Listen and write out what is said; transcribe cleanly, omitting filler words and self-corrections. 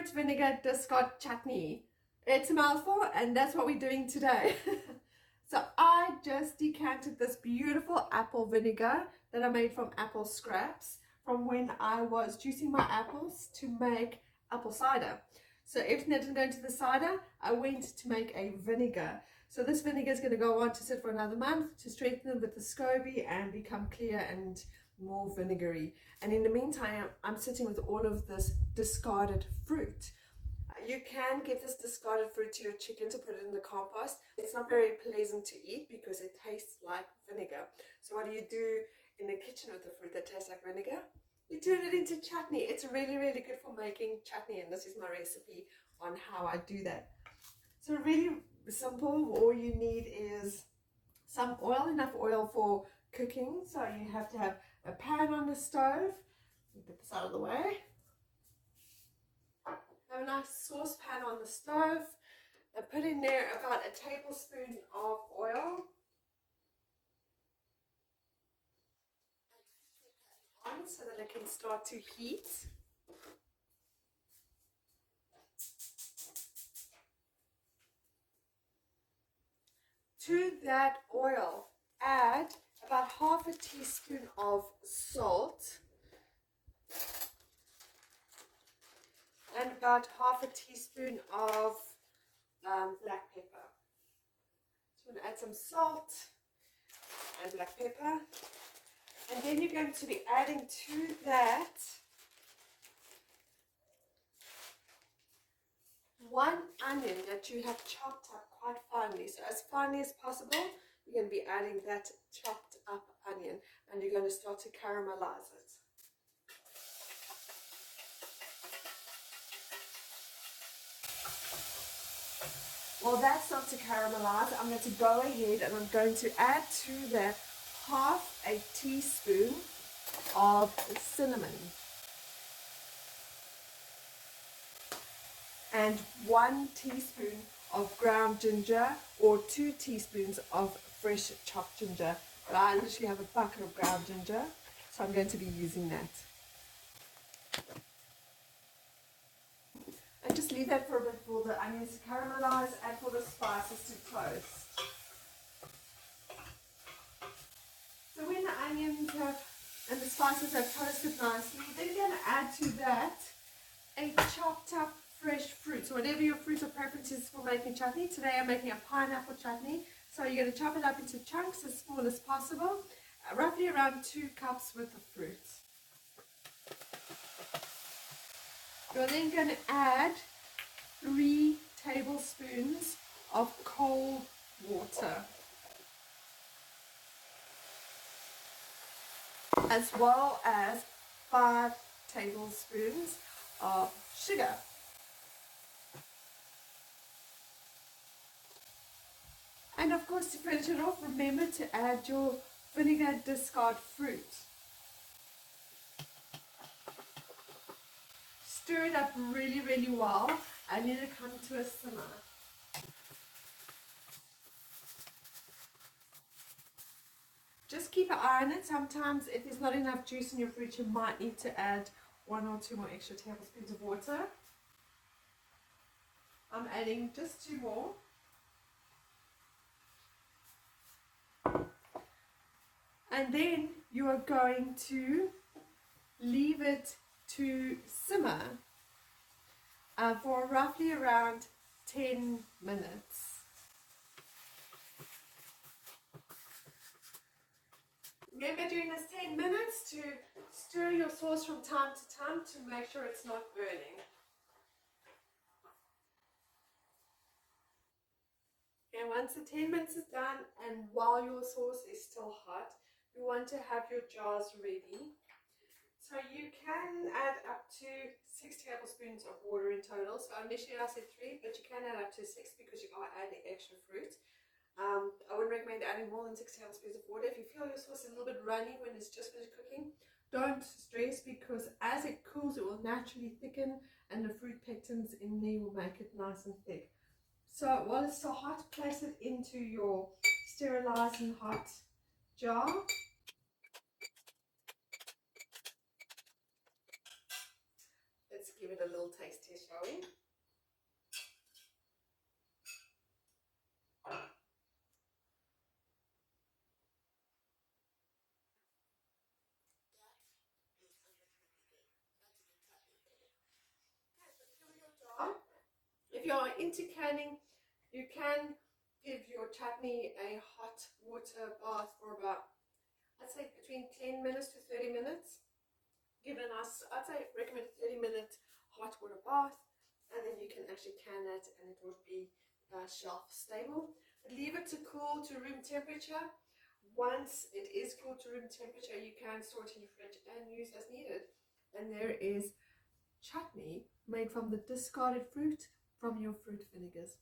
fruit vinegar discard chutney. It's a mouthful, and that's what we're doing today. So I just decanted this beautiful apple vinegar that I made from apple scraps from when I was juicing my apples to make apple cider. So everything that didn't go into the cider, I went to make a vinegar. So this vinegar is going to go on to sit for another month to strengthen with the SCOBY and become clear and more vinegary. And in the meantime, I'm sitting with all of this discarded fruit. You can give this discarded fruit to your chickens or put it in the compost. It's not very pleasant to eat because it tastes like vinegar. So what do you do in the kitchen with the fruit that tastes like vinegar? You turn it into chutney. It's really, really good for making chutney, and this is my recipe on how I do that. So really simple. All you need is some oil, enough oil for cooking. So you have to have a pan on the stove. Get this out of the way. Have a nice saucepan on the stove and put in there about a tablespoon of oil. On so that it can start to heat. To that oil, add about half a teaspoon of salt and about half a teaspoon of black pepper. So I'm going to add some salt and black pepper, and then you're going to be adding to that 1 onion that you have chopped up quite finely. So as finely as possible, you're going to be adding that chopped up onion, and you're going to start to caramelize it. While that starts to caramelize, I'm going to go ahead and I'm going to add to that half a teaspoon of cinnamon and 1 teaspoon of ground ginger or 2 teaspoons of fresh chopped ginger. But I literally have a bucket of ground ginger, so I'm going to be using that. And just leave that for a bit for the onions to caramelize and for the spices to toast. So when the onions and the spices have toasted nicely, then you're going to add to that a chopped up fresh fruit. So whatever your fruit or preference is for making chutney. Today I'm making a pineapple chutney. So you're going to chop it up into chunks as small as possible, roughly around 2 cups worth of fruit. You're then going to add 3 tablespoons of cold water, as well as 5 tablespoons of sugar. And of course, to finish it off, remember to add your vinegar discard fruit. Stir it up really, really well and let it come to a simmer. Just keep an eye on it. Sometimes if there's not enough juice in your fruit, you might need to add 1 or 2 more extra tablespoons of water. I'm adding just 2 more. And then you are going to leave it to simmer for roughly around 10 minutes. Remember during this 10 minutes to stir your sauce from time to time to make sure it's not burning. And once the 10 minutes is done and while your sauce is still hot, you want to have your jars ready. So you can add up to 6 tablespoons of water in total. So initially I said 3, but you can add up to 6 because you are adding extra fruit. I wouldn't recommend adding more than 6 tablespoons of water. If you feel your sauce is a little bit runny when it's just finished cooking, don't stress, because as it cools it will naturally thicken and the fruit pectins in there will make it nice and thick. So while it's still hot, place it into your sterilized and hot jar. It's give it a little taste test, shall we? If you're into canning, you can give your chutney a hot water bath for about, I'd say between 10 minutes to 30 minutes. Give it a nice, I'd say recommend a 30-minute hot water bath, and then you can actually can it and it would be shelf stable. But leave it to cool to room temperature. Once it is cool to room temperature, you can store it in your fridge and use as needed. And there is chutney made from the discarded fruit from your fruit vinegars.